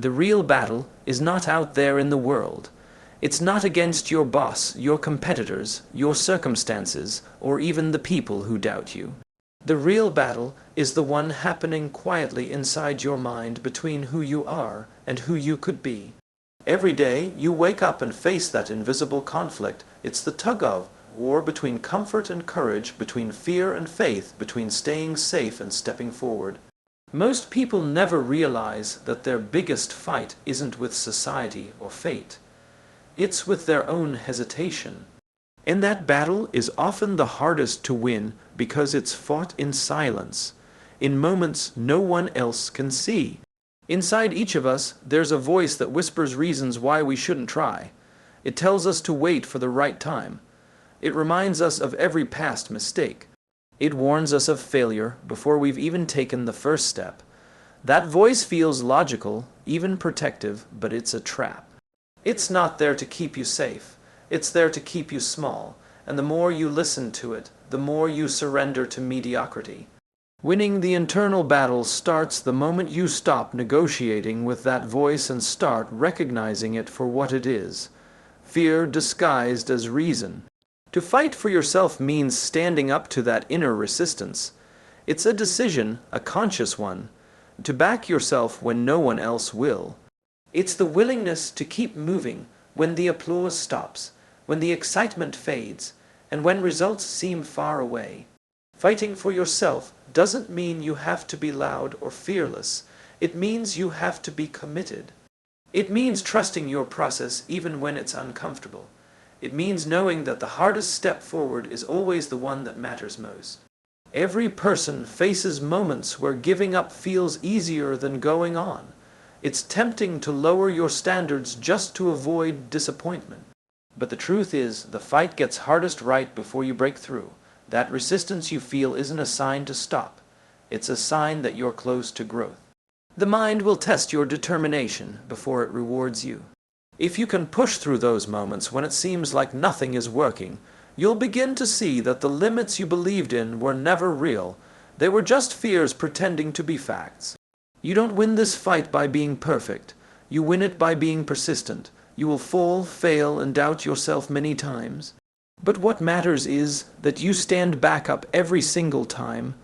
The real battle is not out there in the world. It's not against your boss, your competitors, your circumstances, or even the people who doubt you. The real battle is the one happening quietly inside your mind between who you are and who you could be. Every day you wake up and face that invisible conflict. It's the tug-of war between comfort and courage, between fear and faith, between staying safe and stepping forward. Most people never realize that their biggest fight isn't with society or fate. It's with their own hesitation. And that battle is often the hardest to win because it's fought in silence, in moments no one else can see. Inside each of us, there's a voice that whispers reasons why we shouldn't try. It tells us to wait for the right time. It reminds us of every past mistake. It warns us of failure before we've even taken the first step. That voice feels logical, even protective, but it's a trap. It's not there to keep you safe. It's there to keep you small, and the more you listen to it, the more you surrender to mediocrity. Winning the internal battle starts the moment you stop negotiating with that voice and start recognizing it for what it is. Fear disguised as reason. To fight for yourself means standing up to that inner resistance. It's a decision, a conscious one, to back yourself when no one else will. It's the willingness to keep moving when the applause stops, when the excitement fades, and when results seem far away. Fighting for yourself doesn't mean you have to be loud or fearless. It means you have to be committed. It means trusting your process even when it's uncomfortable. It means knowing that the hardest step forward is always the one that matters most. Every person faces moments where giving up feels easier than going on. It's tempting to lower your standards just to avoid disappointment. But the truth is, the fight gets hardest right before you break through. That resistance you feel isn't a sign to stop. It's a sign that you're close to growth. The mind will test your determination before it rewards you. If you can push through those moments when it seems like nothing is working, you'll begin to see that the limits you believed in were never real. They were just fears pretending to be facts. You don't win this fight by being perfect. You win it by being persistent. You will fall, fail, and doubt yourself many times. But what matters is that you stand back up every single time.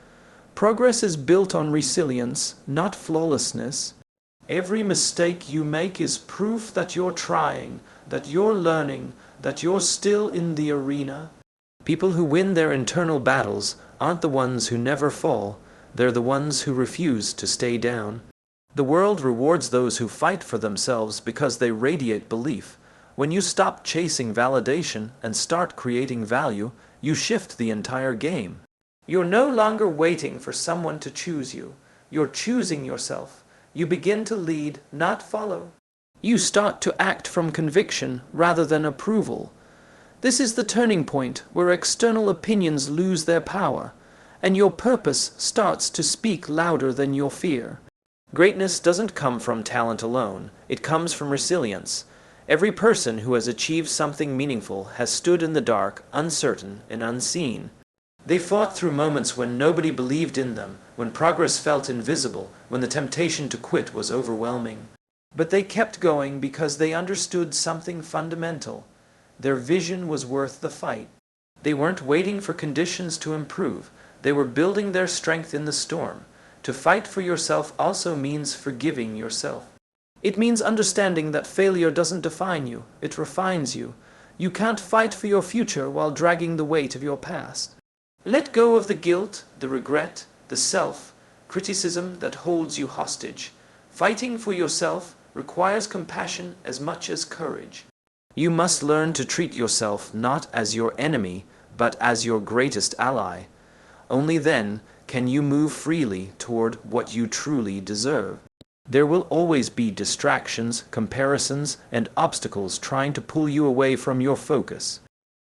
Progress is built on resilience, not flawlessness. Every mistake you make is proof that you're trying, that you're learning, that you're still in the arena. People who win their internal battles aren't the ones who never fall. They're the ones who refuse to stay down. The world rewards those who fight for themselves because they radiate belief. When you stop chasing validation and start creating value, you shift the entire game. You're no longer waiting for someone to choose you. You're choosing yourself. You begin to lead, not follow. You start to act from conviction rather than approval. This is the turning point where external opinions lose their power, and your purpose starts to speak louder than your fear. Greatness doesn't come from talent alone. It comes from resilience. Every person who has achieved something meaningful has stood in the dark, uncertain and unseen. They fought through moments when nobody believed in them, when progress felt invisible, when the temptation to quit was overwhelming. But they kept going because they understood something fundamental. Their vision was worth the fight. They weren't waiting for conditions to improve. They were building their strength in the storm. To fight for yourself also means forgiving yourself. It means understanding that failure doesn't define you, it refines you. You can't fight for your future while dragging the weight of your past. Let go of the guilt, the regret, the self-criticism that holds you hostage. Fighting for yourself requires compassion as much as courage. You must learn to treat yourself not as your enemy, but as your greatest ally. Only then can you move freely toward what you truly deserve. There will always be distractions, comparisons, and obstacles trying to pull you away from your focus.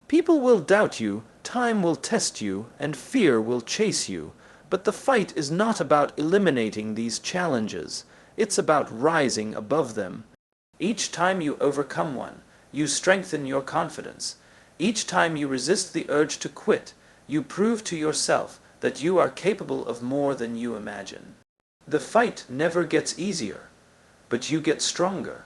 People will doubt you, time will test you, and fear will chase you. But the fight is not about eliminating these challenges. It's about rising above them. Each time you overcome one, you strengthen your confidence. Each time you resist the urge to quit, you prove to yourself that you are capable of more than you imagine. The fight never gets easier. but you get stronger.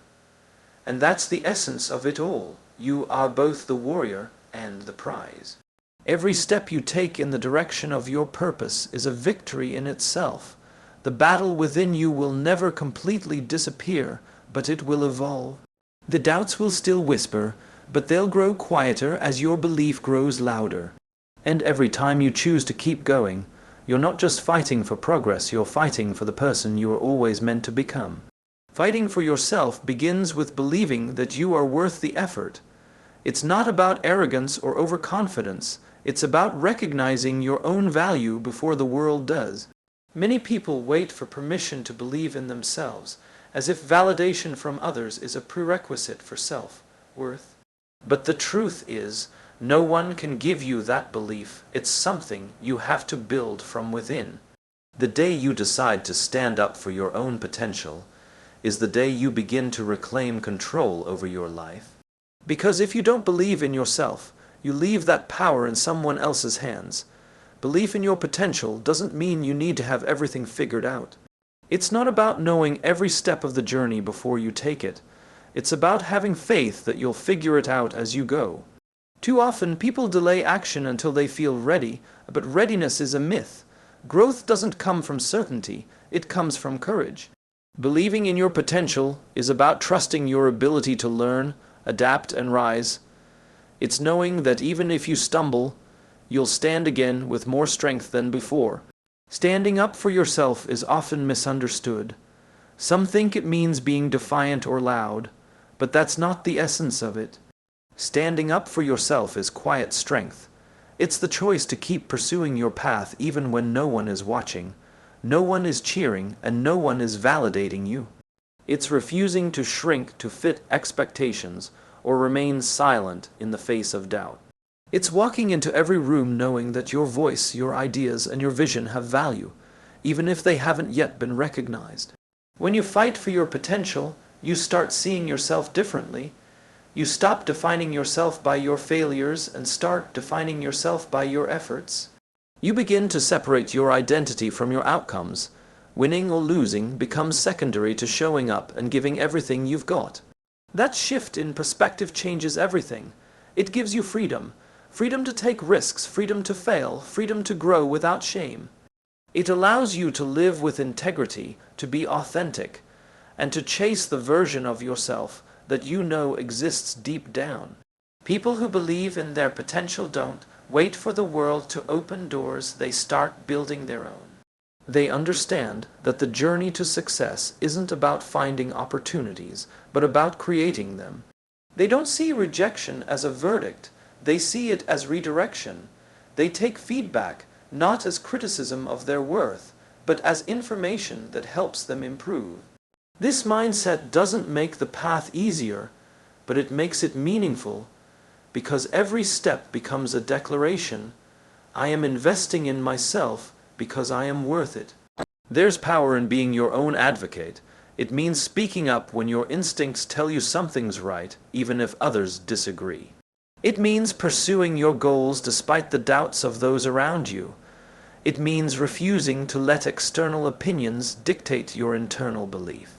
And that's the essence of it all. You are both the warrior and the prize. Every step you take in the direction of your purpose is a victory in itself. The battle within you will never completely disappear, but it will evolve. The doubts will still whisper, but they'll grow quieter as your belief grows louder. And every time you choose to keep going, you're not just fighting for progress, you're fighting for the person you were always meant to become. Fighting for yourself begins with believing that you are worth the effort. It's not about arrogance or overconfidence. It's about recognizing your own value before the world does. Many people wait for permission to believe in themselves, as if validation from others is a prerequisite for self-worth. But the truth is, no one can give you that belief. It's something you have to build from within. The day you decide to stand up for your own potential is the day you begin to reclaim control over your life. Because if you don't believe in yourself, you leave that power in someone else's hands. Belief in your potential doesn't mean you need to have everything figured out. It's not about knowing every step of the journey before you take it. It's about having faith that you'll figure it out as you go. Too often, people delay action until they feel ready, but readiness is a myth. Growth doesn't come from certainty, it comes from courage. Believing in your potential is about trusting your ability to learn, adapt, and rise. It's knowing that even if you stumble, you'll stand again with more strength than before. Standing up for yourself is often misunderstood. Some think it means being defiant or loud, but that's not the essence of it. Standing up for yourself is quiet strength. It's the choice to keep pursuing your path even when no one is watching, no one is cheering, and no one is validating you. It's refusing to shrink to fit expectations or remain silent in the face of doubt. It's walking into every room knowing that your voice, your ideas, and your vision have value, even if they haven't yet been recognized. When you fight for your potential, you start seeing yourself differently. You stop defining yourself by your failures and start defining yourself by your efforts. You begin to separate your identity from your outcomes. Winning or losing becomes secondary to showing up and giving everything you've got. That shift in perspective changes everything. It gives you freedom. Freedom to take risks, freedom to fail, freedom to grow without shame. It allows you to live with integrity, to be authentic, and to chase the version of yourself that you know exists deep down. People who believe in their potential don't wait for the world to open doors, they start building their own. They understand that the journey to success isn't about finding opportunities, but about creating them. They don't see rejection as a verdict, they see it as redirection. They take feedback not as criticism of their worth, but as information that helps them improve. This mindset doesn't make the path easier, but it makes it meaningful, because every step becomes a declaration. I am investing in myself because I am worth it. There's power in being your own advocate. It means speaking up when your instincts tell you something's right, even if others disagree. It means pursuing your goals despite the doubts of those around you. It means refusing to let external opinions dictate your internal belief.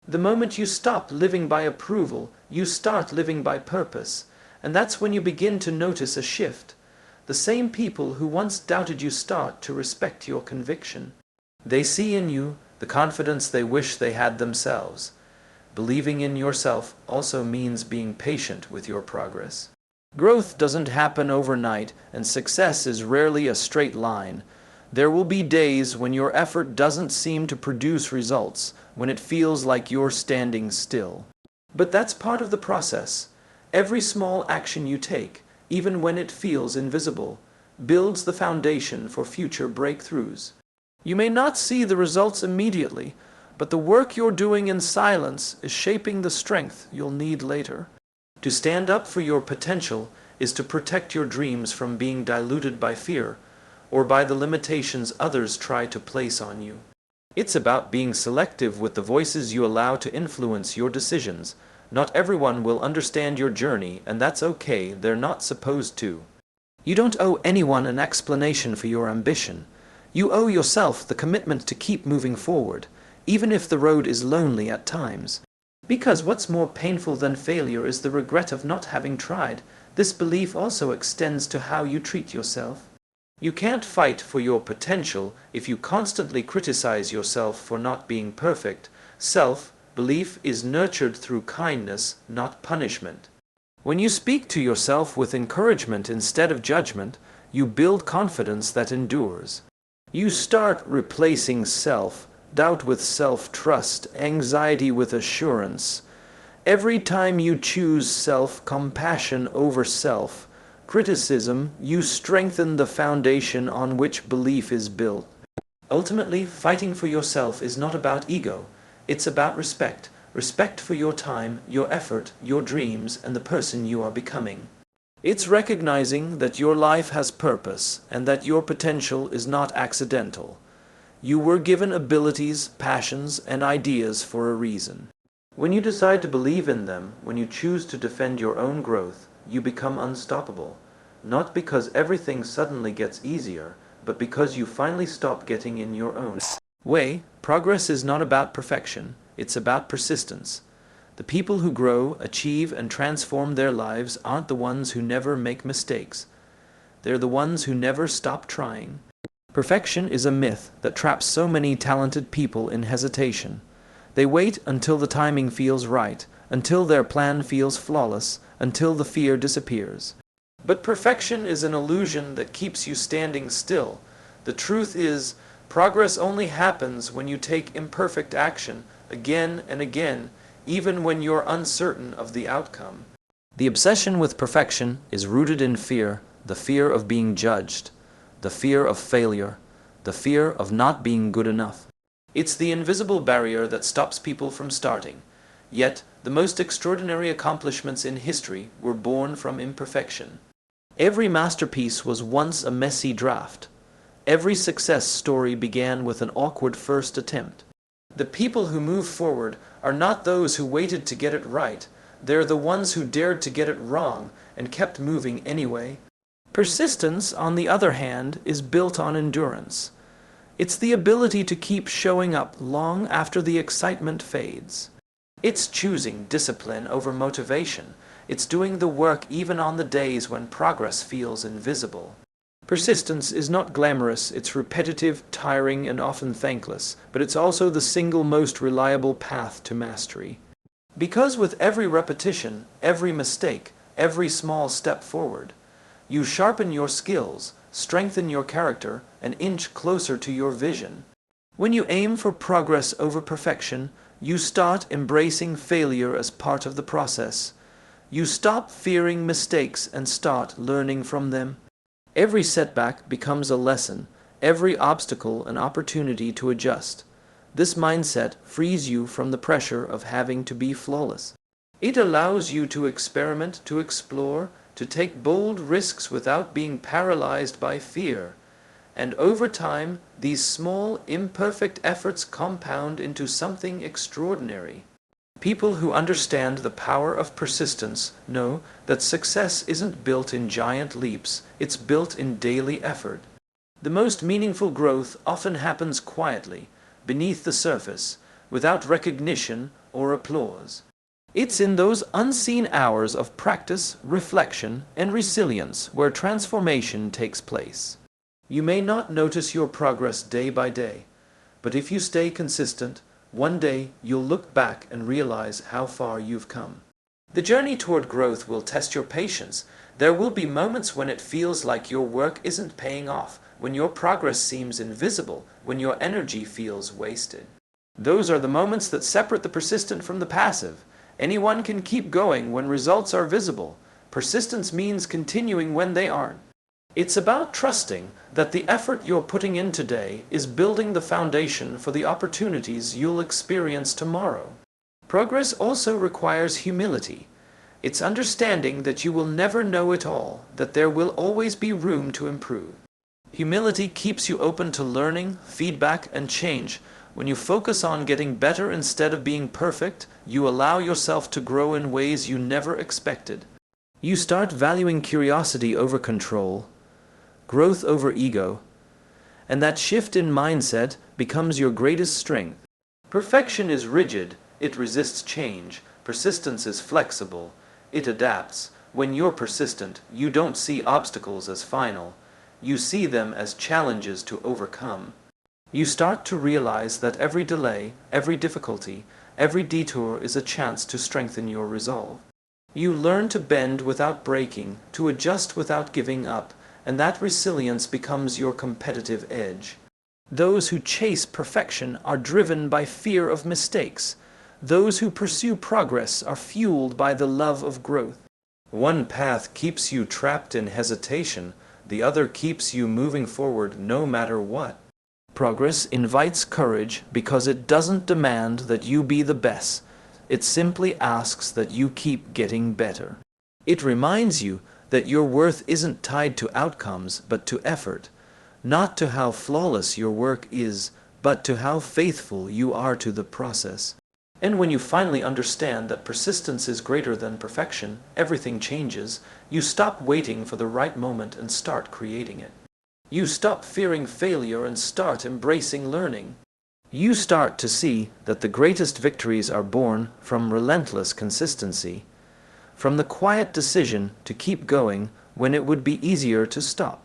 The moment you stop living by approval, you start living by purpose, and that's when you begin to notice a shift. The same people who once doubted you start to respect your conviction. They see in you the confidence they wish they had themselves. Believing in yourself also means being patient with your progress. Growth doesn't happen overnight, and success is rarely a straight line. There will be days when your effort doesn't seem to produce results, when it feels like you're standing still. But that's part of the process. Every small action you take, even when it feels invisible, builds the foundation for future breakthroughs. You may not see the results immediately, but the work you're doing in silence is shaping the strength you'll need later. To stand up for your potential is to protect your dreams from being diluted by fear or by the limitations others try to place on you. It's about being selective with the voices you allow to influence your decisions. Not everyone will understand your journey, and that's okay, they're not supposed to. You don't owe anyone an explanation for your ambition. You owe yourself the commitment to keep moving forward, even if the road is lonely at times. Because what's more painful than failure is the regret of not having tried. This belief also extends to how you treat yourself. You can't fight for your potential if you constantly criticize yourself for not being perfect. Self-belief is nurtured through kindness, not punishment. When you speak to yourself with encouragement instead of judgment, you build confidence that endures. You start replacing self-doubt with self-trust, anxiety with assurance. Every time you choose self-compassion over self-criticism, you strengthen the foundation on which belief is built. Ultimately, fighting for yourself is not about ego. It's about respect. Respect for your time, your effort, your dreams, and the person you are becoming. It's recognizing that your life has purpose and that your potential is not accidental. You were given abilities, passions, and ideas for a reason. When you decide to believe in them, when you choose to defend your own growth, you become unstoppable. Not because everything suddenly gets easier, but because you finally stop getting in your own way. Progress is not about perfection, it's about persistence. The people who grow, achieve, and transform their lives aren't the ones who never make mistakes. They're the ones who never stop trying. Perfection is a myth that traps so many talented people in hesitation. They wait until the timing feels right, until their plan feels flawless, until the fear disappears. But perfection is an illusion that keeps you standing still. The truth is, progress only happens when you take imperfect action again and again, even when you're uncertain of the outcome. The obsession with perfection is rooted in fear, the fear of being judged, the fear of failure, the fear of not being good enough. It's the invisible barrier that stops people from starting. Yet, the most extraordinary accomplishments in history were born from imperfection. Every masterpiece was once a messy draft. Every success story began with an awkward first attempt. The people who move forward are not those who waited to get it right. They're the ones who dared to get it wrong and kept moving anyway. Persistence, on the other hand, is built on endurance. It's the ability to keep showing up long after the excitement fades. It's choosing discipline over motivation. It's doing the work even on the days when progress feels invisible. Persistence is not glamorous, it's repetitive, tiring, and often thankless, but it's also the single most reliable path to mastery. Because with every repetition, every mistake, every small step forward, you sharpen your skills, strengthen your character, and inch closer to your vision. When you aim for progress over perfection, you start embracing failure as part of the process. You stop fearing mistakes and start learning from them. Every setback becomes a lesson, every obstacle an opportunity to adjust. This mindset frees you from the pressure of having to be flawless. It allows you to experiment, to explore, to take bold risks without being paralyzed by fear. And over time, these small, imperfect efforts compound into something extraordinary. People who understand the power of persistence know that success isn't built in giant leaps, it's built in daily effort. The most meaningful growth often happens quietly, beneath the surface, without recognition or applause. It's in those unseen hours of practice, reflection, and resilience where transformation takes place. You may not notice your progress day by day, but if you stay consistent, one day you'll look back and realize how far you've come. The journey toward growth will test your patience. There will be moments when it feels like your work isn't paying off, when your progress seems invisible, when your energy feels wasted. Those are the moments that separate the persistent from the passive. Anyone can keep going when results are visible. Persistence means continuing when they aren't. It's about trusting that the effort you're putting in today is building the foundation for the opportunities you'll experience tomorrow. Progress also requires humility. It's understanding that you will never know it all, that there will always be room to improve. Humility keeps you open to learning, feedback, and change. When you focus on getting better instead of being perfect, you allow yourself to grow in ways you never expected. You start valuing curiosity over control, growth over ego, and that shift in mindset becomes your greatest strength. Perfection is rigid, it resists change. Persistence is flexible, it adapts. When you're persistent, you don't see obstacles as final. You see them as challenges to overcome. You start to realize that every delay, every difficulty, every detour is a chance to strengthen your resolve. You learn to bend without breaking, to adjust without giving up, and that resilience becomes your competitive edge. Those who chase perfection are driven by fear of mistakes. Those who pursue progress are fueled by the love of growth. One path keeps you trapped in hesitation, the other keeps you moving forward no matter what. Progress invites courage because it doesn't demand that you be the best. It simply asks that you keep getting better. It reminds you that your worth isn't tied to outcomes but to effort, not to how flawless your work is, but to how faithful you are to the process. And when you finally understand that persistence is greater than perfection, everything changes. You stop waiting for the right moment and start creating it. You stop fearing failure and start embracing learning. You start to see that the greatest victories are born from relentless consistency, from the quiet decision to keep going when it would be easier to stop.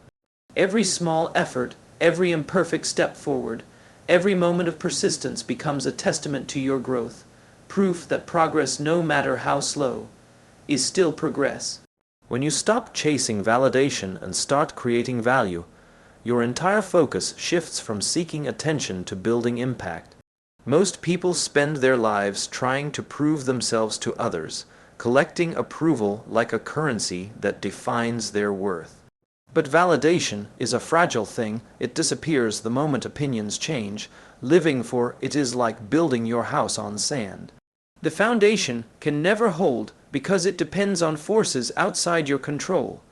Every small effort, every imperfect step forward, every moment of persistence becomes a testament to your growth, proof that progress, no matter how slow, is still progress. When you stop chasing validation and start creating value, your entire focus shifts from seeking attention to building impact. Most people spend their lives trying to prove themselves to others, collecting approval like a currency that defines their worth. But validation is a fragile thing. It disappears the moment opinions change. Living for it is like building your house on sand. The foundation can never hold because it depends on forces outside your control.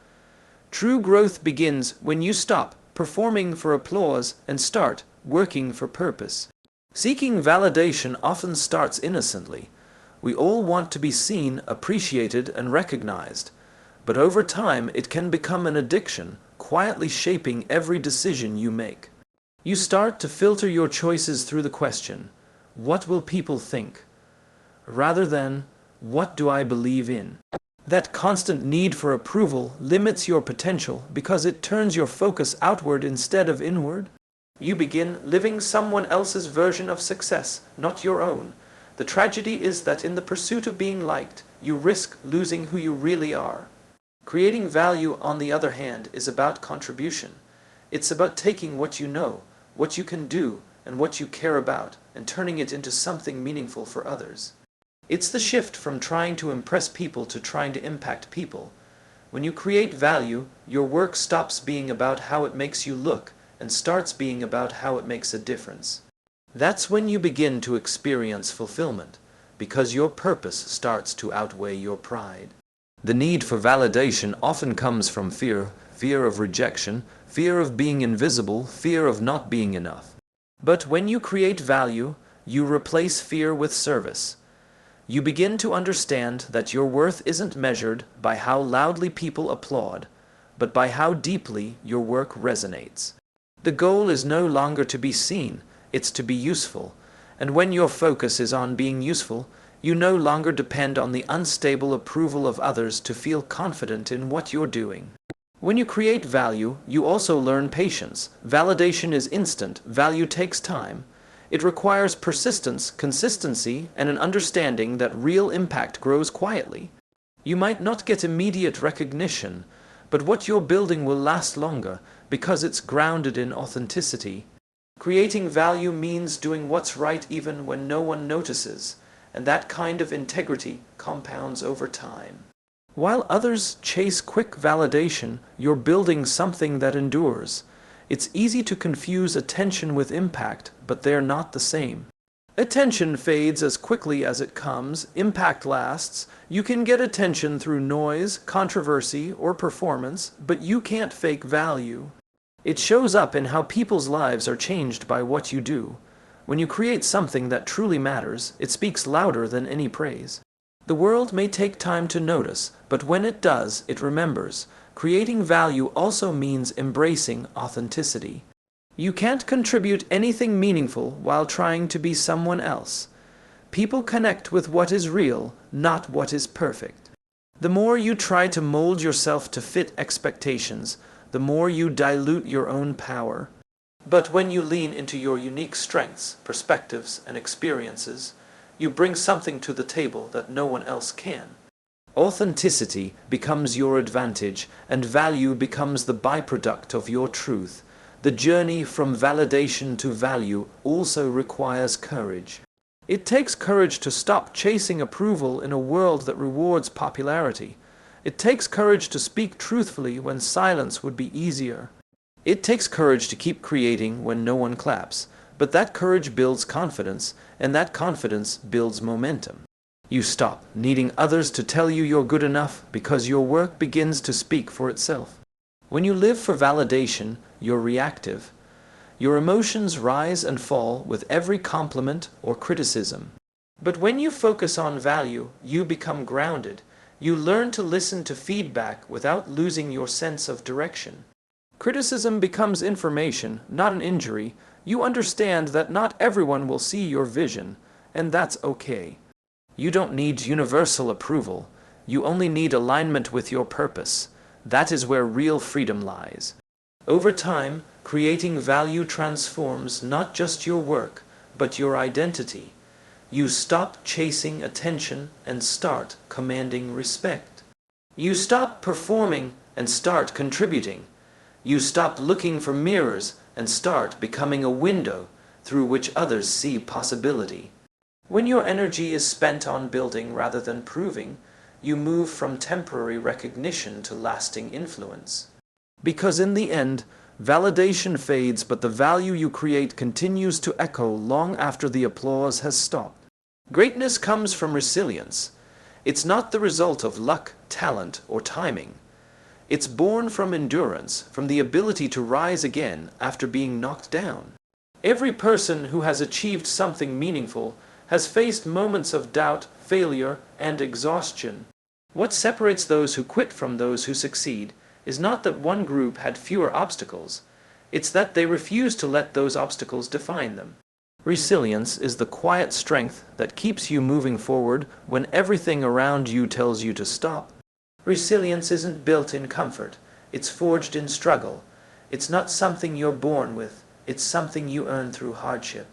True growth begins when you stop performing for applause and start working for purpose. Seeking validation often starts innocently. We all want to be seen, appreciated, and recognized. But over time, it can become an addiction, quietly shaping every decision you make. You start to filter your choices through the question, "What will people think?" rather than, "What do I believe in?" That constant need for approval limits your potential because it turns your focus outward instead of inward. You begin living someone else's version of success, not your own. The tragedy is that in the pursuit of being liked, you risk losing who you really are. Creating value, on the other hand, is about contribution. It's about taking what you know, what you can do, and what you care about, and turning it into something meaningful for others. It's the shift from trying to impress people to trying to impact people. When you create value, your work stops being about how it makes you look and starts being about how it makes a difference. That's when you begin to experience fulfillment, because your purpose starts to outweigh your pride. The need for validation often comes from fear, fear of rejection, fear of being invisible, fear of not being enough. But when you create value, you replace fear with service. You begin to understand that your worth isn't measured by how loudly people applaud, but by how deeply your work resonates. The goal is no longer to be seen, it's to be useful. And when your focus is on being useful, you no longer depend on the unstable approval of others to feel confident in what you're doing. When you create value, you also learn patience. Validation is instant, value takes time. It requires persistence, consistency, and an understanding that real impact grows quietly. You might not get immediate recognition, but what you're building will last longer because it's grounded in authenticity. Creating value means doing what's right even when no one notices, and that kind of integrity compounds over time. While others chase quick validation, you're building something that endures. It's easy to confuse attention with impact, but they're not the same. Attention fades as quickly as it comes, impact lasts. You can get attention through noise, controversy, or performance, but you can't fake value. It shows up in how people's lives are changed by what you do. When you create something that truly matters, it speaks louder than any praise. The world may take time to notice, but when it does, it remembers. Creating value also means embracing authenticity. You can't contribute anything meaningful while trying to be someone else. People connect with what is real, not what is perfect. The more you try to mold yourself to fit expectations, the more you dilute your own power. But when you lean into your unique strengths, perspectives, and experiences, you bring something to the table that no one else can. Authenticity becomes your advantage, and value becomes the byproduct of your truth. The journey from validation to value also requires courage. It takes courage to stop chasing approval in a world that rewards popularity. It takes courage to speak truthfully when silence would be easier. It takes courage to keep creating when no one claps, but that courage builds confidence, and that confidence builds momentum. You stop needing others to tell you you're good enough because your work begins to speak for itself. When you live for validation, you're reactive. Your emotions rise and fall with every compliment or criticism. But when you focus on value, you become grounded. You learn to listen to feedback without losing your sense of direction. Criticism becomes information, not an injury. You understand that not everyone will see your vision, and that's okay. You don't need universal approval. You only need alignment with your purpose. That is where real freedom lies. Over time, creating value transforms not just your work, but your identity. You stop chasing attention and start commanding respect. You stop performing and start contributing. You stop looking for mirrors and start becoming a window through which others see possibility. When your energy is spent on building rather than proving, you move from temporary recognition to lasting influence. Because in the end, validation fades, but the value you create continues to echo long after the applause has stopped. Greatness comes from resilience. It's not the result of luck, talent, or timing. It's born from endurance, from the ability to rise again after being knocked down. Every person who has achieved something meaningful has faced moments of doubt, failure, and exhaustion. What separates those who quit from those who succeed is not that one group had fewer obstacles. It's that they refuse to let those obstacles define them. Resilience is the quiet strength that keeps you moving forward when everything around you tells you to stop. Resilience isn't built in comfort. It's forged in struggle. It's not something you're born with. It's something you earn through hardship.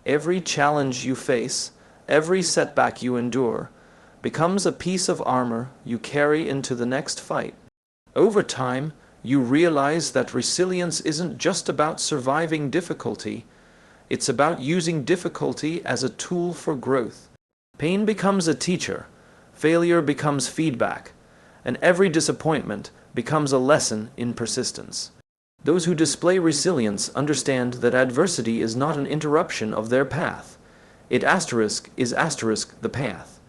Every challenge you face, every setback you endure, becomes a piece of armor you carry into the next fight. Over time, you realize that resilience isn't just about surviving difficulty. It's about using difficulty as a tool for growth. Pain becomes a teacher, failure becomes feedback, and every disappointment becomes a lesson in persistence. Those who display resilience understand that adversity is not an interruption of their path. It is the path.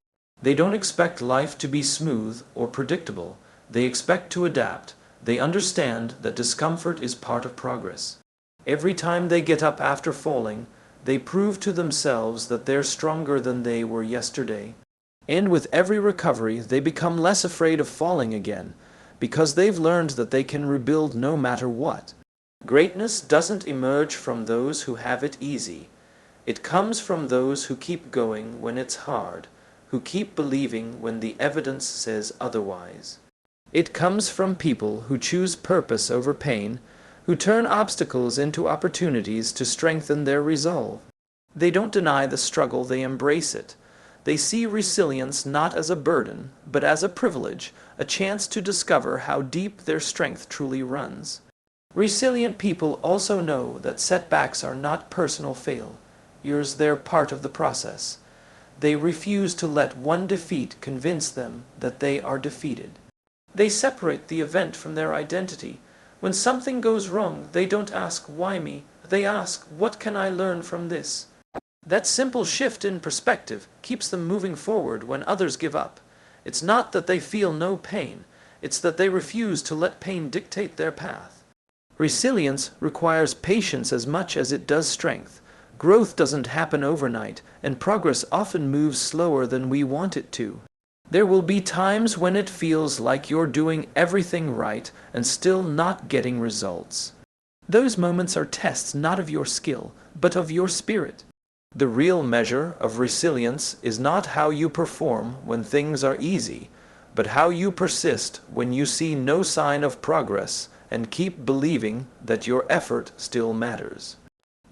They don't expect life to be smooth or predictable. They expect to adapt. They understand that discomfort is part of progress. Every time they get up after falling, they prove to themselves that they're stronger than they were yesterday. And with every recovery, they become less afraid of falling again, because they've learned that they can rebuild no matter what. Greatness doesn't emerge from those who have it easy. It comes from those who keep going when it's hard, who keep believing when the evidence says otherwise. It comes from people who choose purpose over pain, who turn obstacles into opportunities to strengthen their resolve. They don't deny the struggle, they embrace it. They see resilience not as a burden, but as a privilege, a chance to discover how deep their strength truly runs. Resilient people also know that setbacks are not personal failures, they're part of the process. They refuse to let one defeat convince them that they are defeated. They separate the event from their identity. When something goes wrong, they don't ask, "Why me?" They ask, "What can I learn from this?" That simple shift in perspective keeps them moving forward when others give up. It's not that they feel no pain, it's that they refuse to let pain dictate their path. Resilience requires patience as much as it does strength. Growth doesn't happen overnight, and progress often moves slower than we want it to. There will be times when it feels like you're doing everything right and still not getting results. Those moments are tests not of your skill, but of your spirit. The real measure of resilience is not how you perform when things are easy, but how you persist when you see no sign of progress and keep believing that your effort still matters.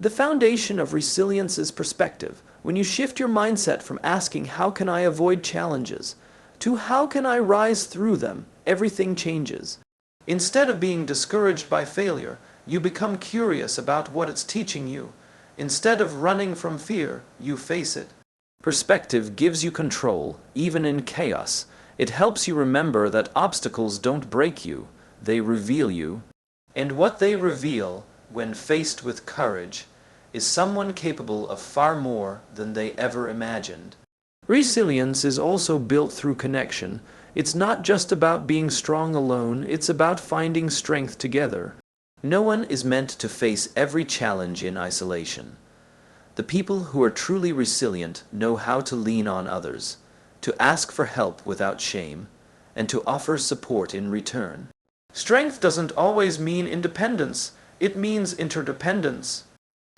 The foundation of resilience is perspective. When you shift your mindset from asking, "How can I avoid challenges?" to "How can I rise through them?" everything changes. Instead of being discouraged by failure, you become curious about what it's teaching you. Instead of running from fear, you face it. Perspective gives you control, even in chaos. It helps you remember that obstacles don't break you, they reveal you. And what they reveal, when faced with courage, is someone capable of far more than they ever imagined. Resilience is also built through connection. It's not just about being strong alone, it's about finding strength together. No one is meant to face every challenge in isolation. The people who are truly resilient know how to lean on others, to ask for help without shame, and to offer support in return. Strength doesn't always mean independence, it means interdependence.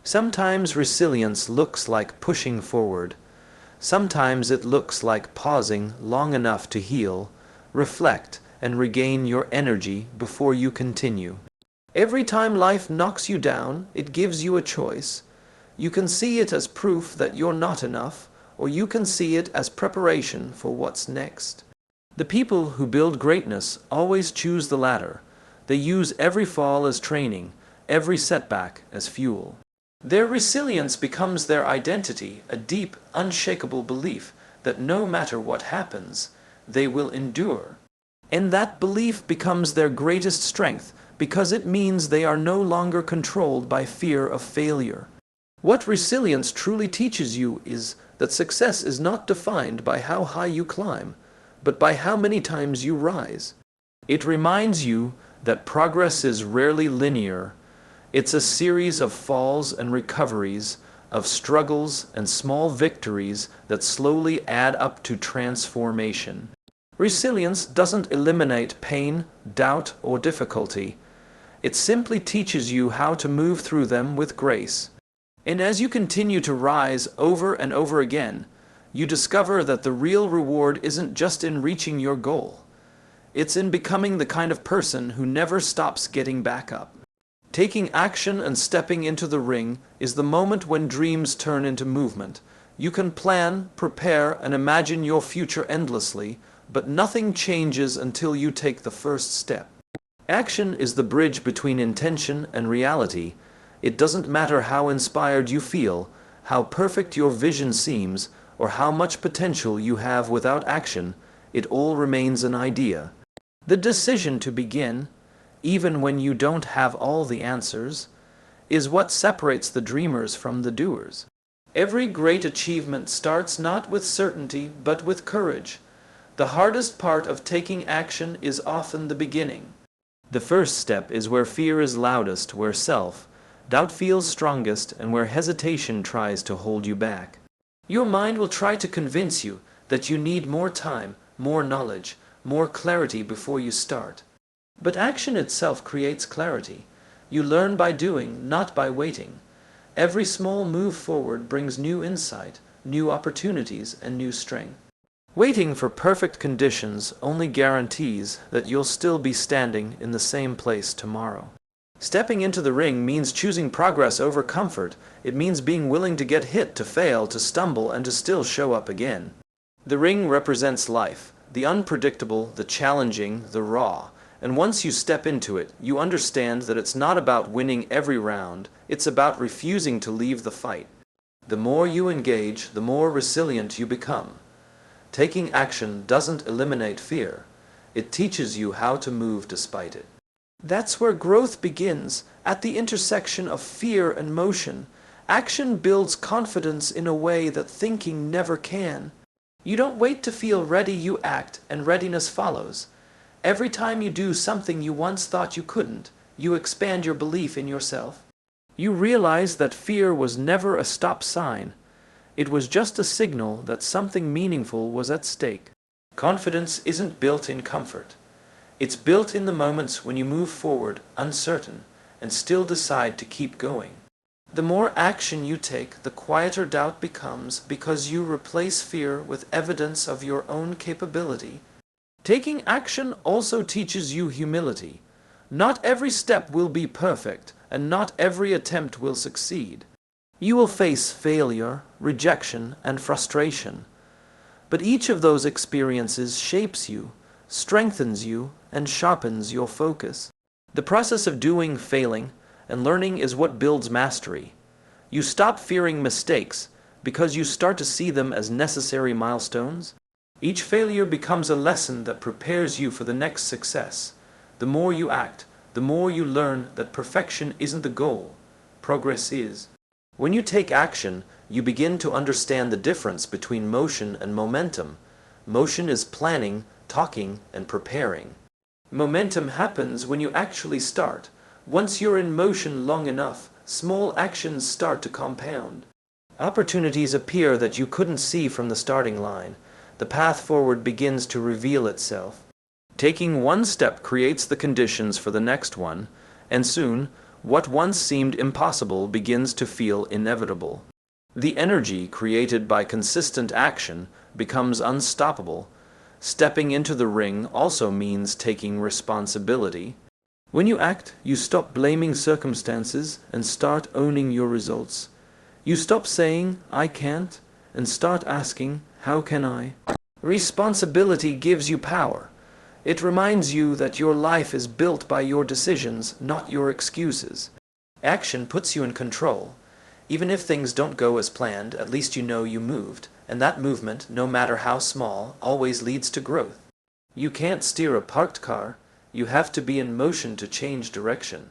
Sometimes resilience looks like pushing forward. Sometimes it looks like pausing long enough to heal, reflect, and regain your energy before you continue. Every time life knocks you down, it gives you a choice. You can see it as proof that you're not enough, or you can see it as preparation for what's next. The people who build greatness always choose the latter. They use every fall as training, every setback as fuel. Their resilience becomes their identity, a deep, unshakable belief that no matter what happens, they will endure. And that belief becomes their greatest strength because it means they are no longer controlled by fear of failure. What resilience truly teaches you is that success is not defined by how high you climb, but by how many times you rise. It reminds you that progress is rarely linear. It's a series of falls and recoveries, of struggles and small victories that slowly add up to transformation. Resilience doesn't eliminate pain, doubt, or difficulty. It simply teaches you how to move through them with grace. And as you continue to rise over and over again, you discover that the real reward isn't just in reaching your goal. It's in becoming the kind of person who never stops getting back up. Taking action and stepping into the ring is the moment when dreams turn into movement. You can plan, prepare, and imagine your future endlessly, but nothing changes until you take the first step. Action is the bridge between intention and reality. It doesn't matter how inspired you feel, how perfect your vision seems, or how much potential you have without action, it all remains an idea. The decision to begin, even when you don't have all the answers, is what separates the dreamers from the doers. Every great achievement starts not with certainty, but with courage. The hardest part of taking action is often the beginning. The first step is where fear is loudest, where self-doubt feels strongest, and where hesitation tries to hold you back. Your mind will try to convince you that you need more time, more knowledge, more clarity before you start. But action itself creates clarity. You learn by doing, not by waiting. Every small move forward brings new insight, new opportunities, and new strength. Waiting for perfect conditions only guarantees that you'll still be standing in the same place tomorrow. Stepping into the ring means choosing progress over comfort. It means being willing to get hit, to fail, to stumble, and to still show up again. The ring represents life, the unpredictable, the challenging, the raw. And once you step into it, you understand that it's not about winning every round, it's about refusing to leave the fight. The more you engage, the more resilient you become. Taking action doesn't eliminate fear. It teaches you how to move despite it. That's where growth begins, at the intersection of fear and motion. Action builds confidence in a way that thinking never can. You don't wait to feel ready, you act, and readiness follows. Every time you do something you once thought you couldn't, you expand your belief in yourself. You realize that fear was never a stop sign. It was just a signal that something meaningful was at stake. Confidence isn't built in comfort. It's built in the moments when you move forward uncertain, and still decide to keep going. The more action you take, the quieter doubt becomes because you replace fear with evidence of your own capability. Taking action also teaches you humility. Not every step will be perfect, and not every attempt will succeed. You will face failure, rejection, and frustration. But each of those experiences shapes you, strengthens you, and sharpens your focus. The process of doing, failing, and learning is what builds mastery. You stop fearing mistakes because you start to see them as necessary milestones. Each failure becomes a lesson that prepares you for the next success. The more you act, the more you learn that perfection isn't the goal. Progress is. When you take action, you begin to understand the difference between motion and momentum. Motion is planning, talking, and preparing. Momentum happens when you actually start. Once you're in motion long enough, small actions start to compound. Opportunities appear that you couldn't see from the starting line. The path forward begins to reveal itself. Taking one step creates the conditions for the next one, and soon, what once seemed impossible begins to feel inevitable. The energy created by consistent action becomes unstoppable. Stepping into the ring also means taking responsibility. When you act, you stop blaming circumstances and start owning your results. You stop saying, "I can't," and start asking, "How can I?" Responsibility gives you power. It reminds you that your life is built by your decisions, not your excuses. Action puts you in control. Even if things don't go as planned, at least you know you moved, and that movement, no matter how small, always leads to growth. You can't steer a parked car. You have to be in motion to change direction.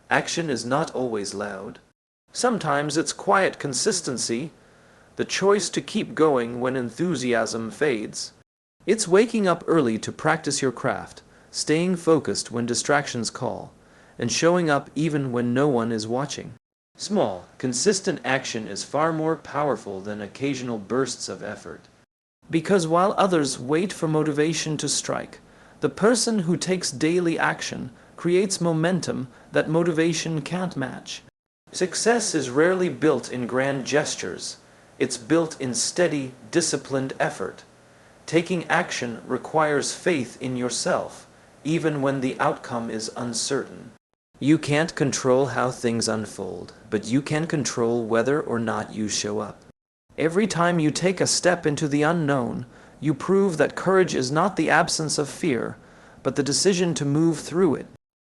Action is not always loud. Sometimes it's quiet consistency, the choice to keep going when enthusiasm fades. It's waking up early to practice your craft, staying focused when distractions call, and showing up even when no one is watching. Small, consistent action is far more powerful than occasional bursts of effort. Because while others wait for motivation to strike, the person who takes daily action creates momentum that motivation can't match. Success is rarely built in grand gestures. It's built in steady, disciplined effort. Taking action requires faith in yourself, even when the outcome is uncertain. You can't control how things unfold, but you can control whether or not you show up. Every time you take a step into the unknown, you prove that courage is not the absence of fear, but the decision to move through it.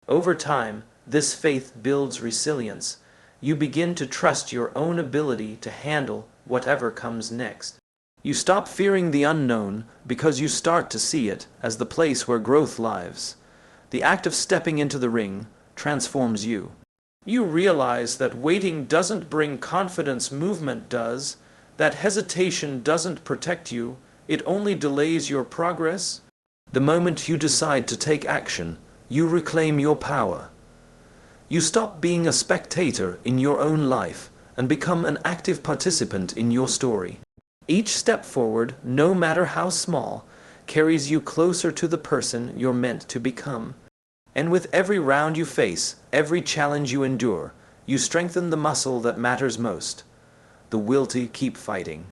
Over time, this faith builds resilience. You begin to trust your own ability to handle whatever comes next. You stop fearing the unknown because you start to see it as the place where growth lives. The act of stepping into the ring transforms you. You realize that waiting doesn't bring confidence, movement does. That hesitation doesn't protect you, it only delays your progress. The moment you decide to take action, you reclaim your power. You stop being a spectator in your own life and become an active participant in your story. Each step forward, no matter how small, carries you closer to the person you're meant to become. And with every round you face, every challenge you endure, you strengthen the muscle that matters most, the will to keep fighting.